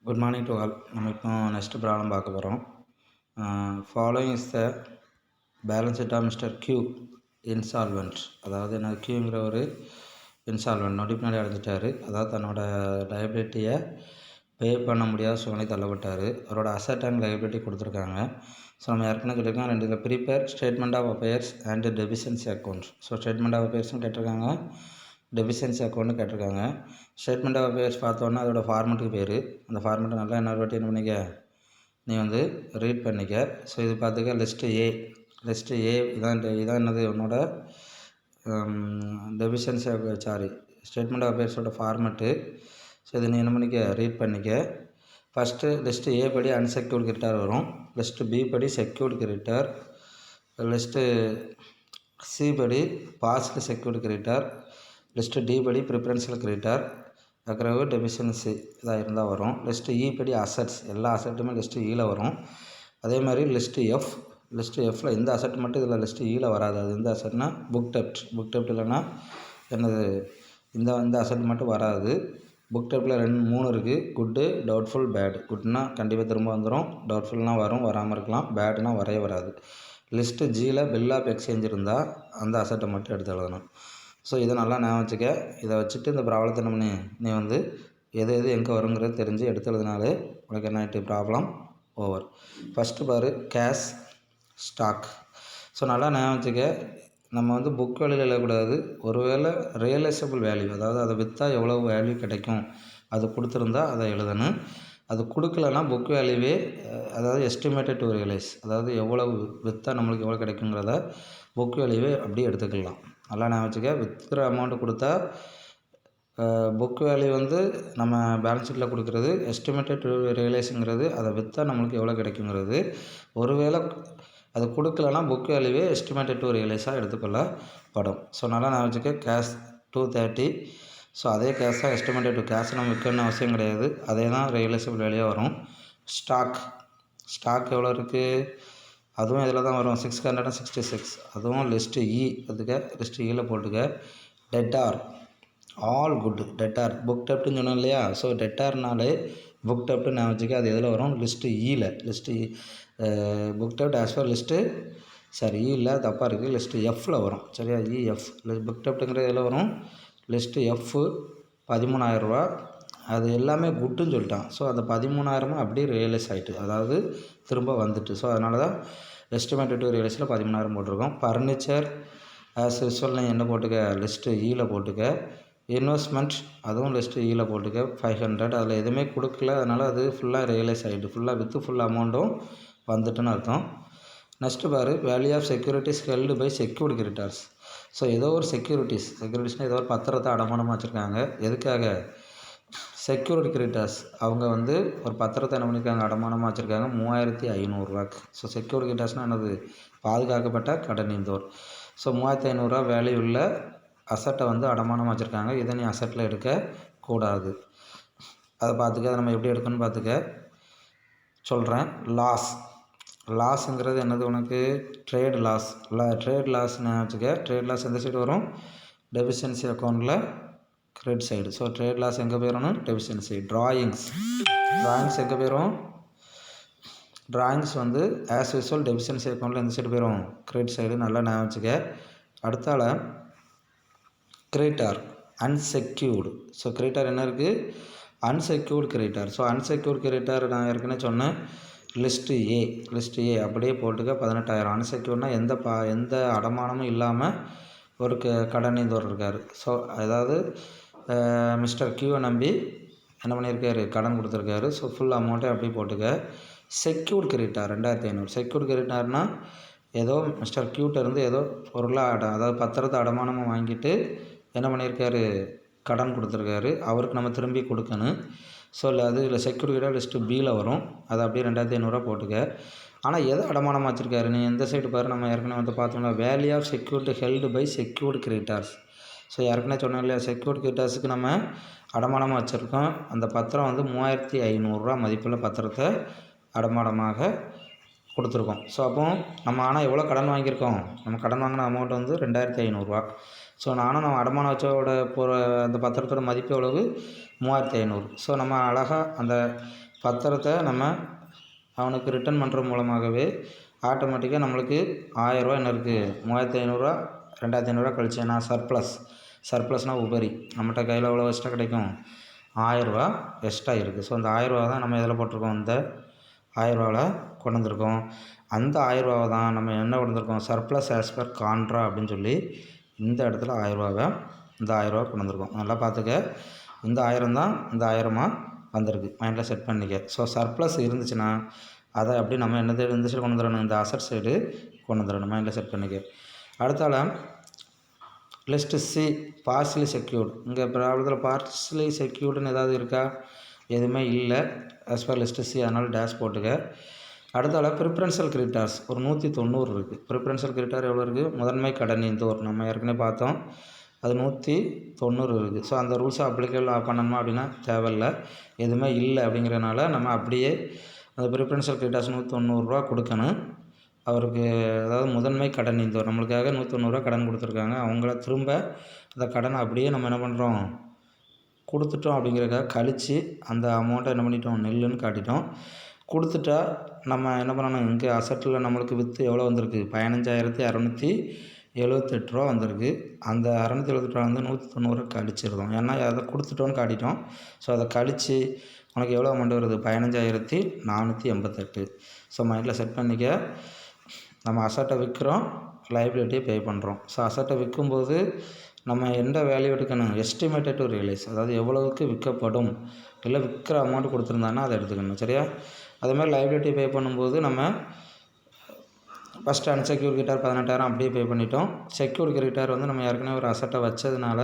Good morning to all. நம்ம இப்போ next problem பார்க்க போகிறோம். Following is the balance sheet of mister Q insolvent. அதாவது என்ன, கியூங்கிற ஒரு இன்சால்வெண்ட் நொடி பின்னாடி அடைஞ்சிட்டாரு. அதாவது தன்னோட லைபிலிட்டியை பே பண்ண முடியாத சூழ்நிலை தள்ளப்பட்டார். அவரோட அசட் அண்ட் லைபிலிட்டி கொடுத்துருக்காங்க. ஸோ நம்ம ஏற்கனவே சொல்லியிருக்கோம், ரெண்டு இதில் prepare statement of affairs and deficiency account. So statement of அஃபேர்ஸும் கேட்டிருக்காங்க, டெபிஷியன்சி அக்கௌண்ட்டு கேட்டிருக்காங்க. ஸ்டேட்மெண்ட் ஆஃப் அஃபேர்ஸ் பார்த்தோன்னா அதோட ஃபார்மெட்டுக்கு பேர். அந்த ஃபார்மெட்டை நல்லா இன்னொரு வாட்டி என்ன பண்ணிக்க, நீ ரீட் பண்ணிக்க. ஸோ இது பார்த்துக்க லிஸ்ட்டு ஏ இதான் என்னது உன்னோட டெபிஷியன்சி ஸ்டேட்மெண்ட் ஆஃப் அஃபேர்ஸோட ஃபார்மெட்டு. ஸோ இதை நீ என்ன பண்ணிக்க, ரீட் பண்ணிக்க. ஃபஸ்ட்டு லிஸ்ட்டு ஏ படி அன்செக்யூர்டு கிரெடிட்டார் வரும், லிஸ்ட்டு பி படி செக்யூர்டு கிரெடிட்டார், லிஸ்ட்டு சி படி part secured creditor, list D படி ப்ரிஃபரன்ஷியல் கிரெடிட்டார், அதுக்கு டெபிஷியன்சி இதாக இருந்தால் வரும். லிஸ்ட்டு இ படி அசட்ஸ், எல்லா அசட்டுமே லிஸ்ட்டு ஈயில் வரும். அதே மாதிரி லிஸ்ட்டு எஃப்பில் இந்த அசட் மட்டும் இதில் லிஸ்ட்டு ஈயில் வராது. அது எந்த அசட்னா புக் டெப்ட் இல்லைன்னா என்னது, இந்த அசட் மட்டும் வராது. புக் டெப்டில் 3 இருக்குது, குட்டு, டவுட்ஃபுல், பேட். குட்னா கண்டிப்பாக திரும்ப வந்துடும், டவுட்ஃபுல்னால் வரும், வராமல் இருக்கலாம், பேட்னா வரவே வராது. லிஸ்ட்டு ஜியில் பில் ஆஃப் எக்ஸ்சேஞ்ச் இருந்தால் அந்த அசட்டை மட்டும் எடுத்து எழுதணும். ஸோ இதை நல்லா ஞாபகம் வச்சுக்க. இதை வச்சுட்டு இந்த ப்ராப்ளத்தை நம்ம நீ எது எங்கே வருங்கிறது தெரிஞ்சு எடுத்து எழுதினாலே உனக்கு என்ன ஆகிட்டு, ப்ராப்ளம் ஓவர். ஃபஸ்ட்டு பாரு, கேஷ் ஸ்டாக். ஸோ நல்லா ஞாபகம் வச்சுக்க, நம்ம புக் வேல்யூவில் எழுதக்கூடாது. ஒருவேளை ரியலைசபிள் வேல்யூ, அதாவது அதை விற்றா எவ்வளோ வேல்யூ கிடைக்கும் அது கொடுத்துருந்தா அதை எழுதணும். அது கொடுக்கலன்னா புக் வேல்யூவே, அதாவது எஸ்டிமேட்டட் டு ரியலைஸ், அதாவது எவ்வளவு விற்றா நம்மளுக்கு எவ்வளோ கிடைக்குங்கிறத புக் வேல்யூவே அப்படியே எடுத்துக்கலாம். நல்லா நான் வச்சுக்க, விற்கிற அமௌண்ட்டு கொடுத்தா புக் வேல்யூ நம்ம பேலன்ஸ் ஷீட்டில் கொடுக்குறது, எஸ்டிமேட்டட் ரியலைஸுங்கிறது அதை விற்றா நம்மளுக்கு எவ்வளோ கிடைக்குங்கிறது. ஒருவேளை அது கொடுக்கலன்னா புக் வேல்யூவே எஸ்டிமேட்டட் டு ரியலைஸாக எடுத்துக்கொள்ளப்படும். ஸோ நல்லா நான் வச்சுக்க, கேஷ் 230. ஸோ அதே கேஷாக எஸ்டிமேட்டட் டு கேஷ் நம்ம விற்கணும்னு அவசியம் கிடையாது, அதே தான் ரியலைசபிள் வேல்யூவாக வரும். ஸ்டாக் எவ்வளோ இருக்குது, அதுவும் இதில் தான் வரும், 666. அதுவும் லிஸ்ட்டு இ அதுக்கு லிஸ்ட்டு ஈயில் போட்டுக்க. Debtor all good. Debtor book டெப்ட்னு சொன்னோம் இல்லையா, ஸோ டெட்டார்னாலே புக் டெப்ட்னு நான் வச்சுக்க, அது எதில் வரும், லிஸ்ட்டு ஈயில். புக் டெப்ட் ஆஸ் பர் லிஸ்ட்டு ஈ இல்லை, தப்பாக இருக்குது, லிஸ்ட்டு எஃப்பில் வரும். சரியா, இஎஃப். புக் டெப்ட்டுங்கிறது எதில் வரும், லிஸ்ட்டு எஃப்பு 13,000 அது எல்லாமே குட்டுன்னு சொல்லிட்டான். ஸோ அந்த 13,000 அப்படியே ரியலைஸ் ஆகிட்டு, அதாவது திரும்ப வந்துட்டு. ஸோ அதனால தான் எஸ்டிமேட்டட் டு ரியலைஸில் 13,000 போட்டிருக்கோம். ஃபர்னிச்சர் ஆஸ் யூஸ்வல் நீ என்ன போட்டுக்க, லிஸ்ட்டு ஈயில் போட்டுக்க. இன்வெஸ்ட்மெண்ட் அதுவும் லிஸ்ட்டு ஈயில் போட்டுக்க, 500. அதில் எதுவுமே கொடுக்கல, அதனால் அது ஃபுல்லாக ரியலைஸ் ஆகிட்டு, ஃபுல்லாக வித்து ஃபுல் அமௌண்ட்டும் வந்துட்டுன்னு அர்த்தம். நெக்ஸ்ட்டு பாரு, value of securities held by secured creditors. So ஏதோ ஒரு செக்யூரிட்டிஸ்னால் ஏதோ ஒரு பத்திரத்தை அடமானமாக வச்சுருக்காங்க. எதுக்காக, செக்யூரிட்டி கிரெடிட்டார்ஸ் அவங்க ஒரு பத்திரத்தை என்ன பண்ணியிருக்காங்க, அடமானமாக வச்சுருக்காங்க 3,500 ஸோ செக்யூரிட்டி கிரெடிட்டார்ஸ்னால் என்னது, பாதுகாக்கப்பட்ட கடனீந்தோர். ஸோ 3,500 வேல்யூ உள்ள அசட்டை அடமானமாக வச்சுருக்காங்க. இதை நீ அசட்டில் எடுக்கக்கூடாது. அதை பார்த்துக்க. அதை நம்ம எப்படி எடுக்கணும்னு பார்த்துக்க சொல்கிறேன். லாஸுங்கிறது என்னது உனக்கு, ட்ரேட் லாஸ்ன்னு வச்சுக்க. ட்ரேட் லாஸ் எந்த சைடு வரும், டெபிஷியன்சி அக்கௌண்ட்டில் credit side. So trade loss எங்கே போயிடணும், டெபிஷியன்சி. ட்ராயிங்ஸ் எங்கே போயிடும், ட்ராயிங்ஸ் ஆஸ் யூஸ்வல் டெபிஷியன்சி அக்கௌண்ட்டில் எந்த சைடு போயிடும், கிரெடிட் சைடு. நல்லா நான் வச்சுக்க. அடுத்தால கிரெடிட்டார் அன்செக்யூர்டு. ஸோ கிரெடிட்டார் என்ன இருக்குது, unsecured creditor. So unsecured creditor நான் ஏற்கனவே சொன்னேன், லிஸ்ட்டு ஏ அப்படியே போட்டுக்க. 18,000. அன்செக்யூர்னால் எந்த அடமானமும் இல்லாமல் ஒரு கடனீந்தோர் இருக்கார். ஸோ அதாவது மிஸ்டர் கியூவை நம்பி என்ன பண்ணியிருக்காரு, கடன் கொடுத்துருக்காரு. ஸோ ஃபுல் அமௌண்ட்டே அப்படியே போட்டுக்க. Secured creditor 2,500. செக்யூர்டு கிரெடிட்டார்னால் ஏதோ மிஸ்டர் கியூட்டேருந்து ஏதோ பொருளாக அதாவது பத்திரத்தை அடமானமாக வாங்கிட்டு என்ன பண்ணியிருக்காரு, கடன் கொடுத்துருக்காரு. அவருக்கு நம்ம திரும்பி கொடுக்கணும். ஸோ இல்லை செக்யூரிட்டி லிஸ்ட்டு பியில் வரும், அதை அப்படியே 2,500 போட்டுக்க. ஆனால் எதை அடமானமாக வச்சுருக்காரு, நீ எந்த சைடு பாரு. நம்ம ஏற்கனவே பார்த்தோம்னா value of security held by secured creditors. So ஏற்கனவே சொன்னோம் இல்லையா, செக்யூர்டு கிரெடிட்டார்ஸுக்கு நம்ம அடமானமாக வச்சுருக்கோம். அந்த பத்திரம் 3,500 மதிப்புள்ள பத்திரத்தை அடமானமாக கொடுத்துருக்கோம். ஸோ அப்போ நம்ம ஆனால் எவ்வளோ கடன் வாங்கியிருக்கோம், நம்ம கடன் வாங்கின அமௌண்ட் 2,500. ஸோ நம்ம அடமானம் வச்சோட அந்த பத்திரத்தோட மதிப்பு எவ்வளவு, 3,500. ஸோ நம்ம அழகாக அந்த பத்திரத்தை நம்ம அவனுக்கு ரிட்டர்ன் பண்ணுறது மூலமாகவே ஆட்டோமேட்டிக்காக நம்மளுக்கு 1000 என்ன இருக்குது, 3500, 2500 கழிச்சு ஏன்னா சர்ப்ளஸ்னால் உபரி. நம்மகிட்ட கையில் எவ்வளோ எக்ஸ்ட்ரா கிடைக்கும், 1000 எக்ஸ்ட்ரா இருக்குது. ஸோ அந்த 1000 தான் நம்ம எதில் போட்டிருக்கோம், இந்த 1000 கொண்டு வந்திருக்கோம். அந்த 1000 தான் நம்ம என்ன கொண்டு வந்திருக்கோம், சர்ப்ளஸ் ஆஸ் பர் கான்ட்ரா அப்படின்னு சொல்லி இந்த இடத்துல 1000 இந்த 1000 கொண்டு வந்திருக்கோம். நல்லா பார்த்துக்க, இந்த 1000 தான் இந்த 1000 வந்திருக்கு. மைண்டில் செட் பண்ணிக்க. ஸோ சர்ப்ளஸ் இருந்துச்சுன்னா அதை அப்படி நம்ம இந்த சைடு கொண்டு வந்துடணும், இந்த அசட் சைடு கொண்டு வந்துடணும். மைண்டில் செட் பண்ணிக்க. அடுத்தால லிஸ்ட்டு சி, பார்ஷியலி செக்யூர்டு. இங்கே ப்ராப்ளத்தில் பார்ஷியலி செக்யூர்டுன்னு ஏதாவது இருக்கா, எதுவுமே இல்லை ஆஸ் பர் லிஸ்ட்டு சி, அதனால் டேஷ் போட்டுக்க. அடுத்தால ப்ரிஃபரன்ஷியல் கிரெடிட்டார்ஸ் ஒரு 190 இருக்குது. ப்ரிஃபரன்ஷியல் கிரெடிட்டார் எவ்வளோ இருக்குது, முதன்மை கடனீந்தோர் நம்ம ஏற்கனவே பார்த்தோம், அது 190 இருக்குது. ஸோ அந்த ரூல்ஸை அப்ளிகேபிள் பண்ணணுமா அப்படின்னா தேவையில்லை, எதுவுமே இல்லை. அப்படிங்கிறனால நம்ம அப்படியே அந்த ப்ரிஃபரன்ஷியல் கிரெடிட்டார்ஸ் 190 கொடுக்கணும் அவருக்கு. அதாவது முதன்மை கடனீந்தோர் நம்மளுக்காக 190 கடன் கொடுத்துருக்காங்க. அவங்கள திரும்ப அந்த கடனை அப்படியே நம்ம என்ன பண்ணுறோம், கொடுத்துட்டோம். அப்படிங்கிறதுக்காக கழித்து அந்த அமௌண்ட்டை என்ன பண்ணிட்டோம், நெல்லுன்னு காட்டிட்டோம். கொடுத்துட்டா நம்ம என்ன பண்ணணும், இங்கே அசட்டில் நம்மளுக்கு விற்று எவ்வளோ வந்திருக்கு, 15,678 ரூபா வந்திருக்கு. அந்த 678 ரூபா வந்து 190 கழிச்சிருந்தோம், ஏன்னா அதை கொடுத்துட்டோன்னு காட்டிட்டோம். ஸோ அதை கழித்து உனக்கு எவ்வளோ அமௌண்ட் வருது, 15,488. ஸோ மைண்டில் செட் பண்ணிக்க. நம்ம அசட்டை விற்கிறோம், லைபிலிட்டியை பே பண்ணுறோம். ஸோ அசட்டை விற்கும்போது நம்ம எந்த வேல்யூ எடுக்கணும், எஸ்டிமேட்டட் டு ரியலைஸ், அதாவது எவ்வளவுக்கு விற்கப்படும், இல்லை விற்கிற அமௌண்ட் கொடுத்துருந்தாங்கன்னா அதை எடுத்துக்கணும். சரியா? அதேமாதிரி லைபிலிட்டி பே பண்ணும்போது நம்ம ஃபஸ்ட்டு அன்செக்யூர்ட் கிரெடிட்டார் 18,000 அப்படியே பே பண்ணிட்டோம். செக்யூர்ட் கிரெடிட்டார் வந்து நம்ம ஏற்கனவே ஒரு அசட்டை வச்சதுனால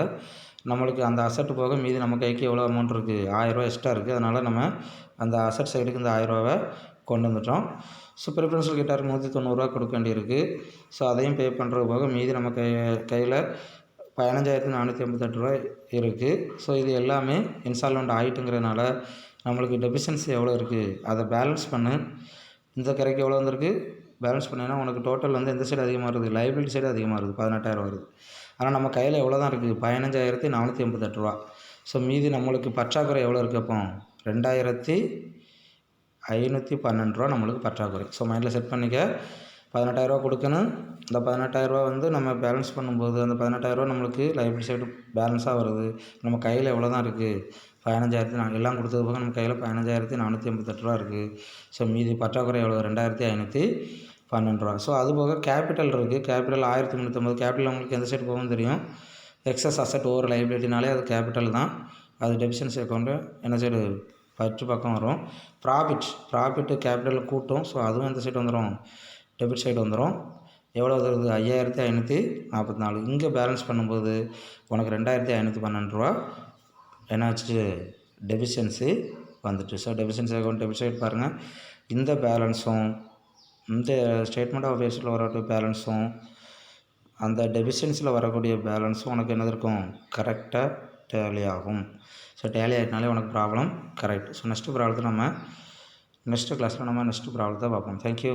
நம்மளுக்கு அந்த அசட்டு போக மீதி நம்ம கைக்கு எவ்வளோ அமௌண்ட் இருக்குது, 1000 எக்ஸ்ட்ரா இருக்குது. அதனால் நம்ம அந்த அசட் சைடுக்கு இந்த 1000 கொண்டு வந்துட்டோம். ஸோ ப்ரிஃபரன்ஷியல் கிரெடிட்டாருக்கு 190 கொடுக்க வேண்டியிருக்கு. ஸோ அதையும் பே பண்ணுறது போக மீதி நம்ம கையில் 15,488 இருக்குது. ஸோ இது எல்லாமே இன்ஸ்டால்மெண்ட் ஆகிட்டுங்கிறதுனால நம்மளுக்கு டெபிஷன்சி எவ்வளோ இருக்குது அதை பேலன்ஸ் பண்ணு. இந்த கரைக்கு எவ்வளோ வந்திருக்கு, பேலன்ஸ் பண்ணினா உனக்கு டோட்டல் வந்து எந்த சைடு அதிகமாக இருக்குது, லைபிலிட்டி சைடு அதிகமாக இருக்குது, 18,000 வருது. ஆனால் நம்ம கையில் எவ்வளோ தான் இருக்குது, 15,488 ரூபா. ஸோ மீதி நம்மளுக்கு பற்றாக்குறை எவ்வளோ இருக்குது, அப்போ 2,512 ரூபா நம்மளுக்கு பற்றாக்குறை. ஸோ மைண்டில் செட் பண்ணிக்க. 18,000 கொடுக்கணும். இந்த 18,000 வந்து நம்ம பேலன்ஸ் பண்ணும்போது அந்த 18,000 நம்மளுக்கு லைபிலிட்டி சைடு பேலன்ஸாக வருது. நம்ம கையில் எவ்வளோ தான் இருக்குது, 15,000 எல்லாம் கொடுத்தது போக நம்ம கையில் 15,488 ரூபா இருக்குது. ஸோ மீதி பற்றாக்குறை எவ்வளோ, 2,512 ரூபா. ஸோ அது போக கேபிட்டல் இருக்குது. கேபிட்டல் 1,350. கேபிட்டல் உங்களுக்கு எந்த சைடு போகும்னு தெரியும், எக்ஸஸ் அசட் ஓவர் லைபிலிட்டினாலே அது கேபிட்டல் தான். அது டெபிஷன்சி அக்கௌண்ட்டு என்ன சைடு, ஃபஸ்ட்டு பக்கம் வரும். ப்ராஃபிட்டு கேபிட்டல் கூட்டும். ஸோ அதுவும் எந்த சைடு வந்துடும், டெபிட் சைடு வந்துடும். எவ்வளோ வருது, 5,544. இங்கே பேலன்ஸ் பண்ணும்போது உனக்கு 2,512 ரூபா என்னாச்சு, டெபிஷன்சி வந்துட்டு. ஸோ டெபிஷன்சி அக்கௌண்ட் டெபிட் சைடு பாருங்கள். இந்த பேலன்ஸும் இந்த ஸ்டேட்மெண்ட் ஆஃப் அஃபேர்ஸில் வரக்கூடிய பேலன்ஸும் அந்த டெபிஷன்ஸில் வரக்கூடிய பேலன்ஸும் உனக்கு என்னது இருக்கும், கரெக்டாக டேலி ஆகும். ஸோ டேலி ஆகிட்டனாலே உனக்கு ப்ராப்ளம் கரெக்ட். ஸோ நெக்ஸ்ட்டு ப்ராப்ளத்தை நம்ம நெக்ஸ்ட்டு கிளாஸில் நம்ம நெக்ஸ்ட்டு ப்ராப்ளத்தை பார்ப்போம். தேங்க்யூ.